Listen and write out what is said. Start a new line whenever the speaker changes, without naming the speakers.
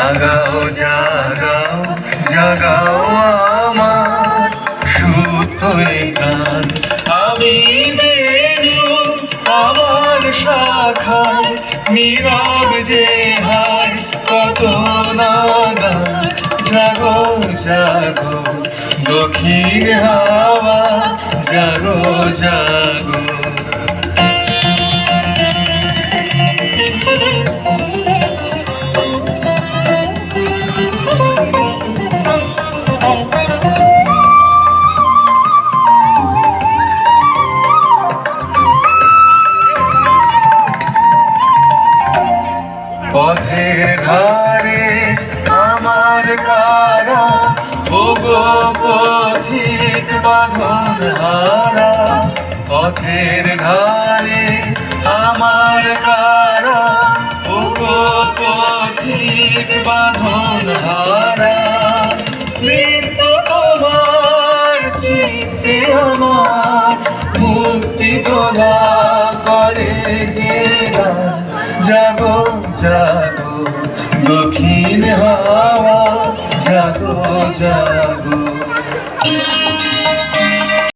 জাগাও জাগাও জাগাও আমার সুপ্ত এই প্রাণ। আমি বেনু আমার শাখায় নীরব যে হায় কত নাগান। জাগো জাগো দক্ষিণ হাওয়া, জাগো জাগো। পথের ধারে আমার কারা, ওগো পথিক বাঁধন হারা। পথের ধারে আমার কারা, ওগো পথিক বাঁধন হারা। মৃত্যু তোমার চিত্তে আমার মুক্তি তোলা করে যে গান। জাগো জাগো দক্ষিণ হাওয়া, জাগো জাগো।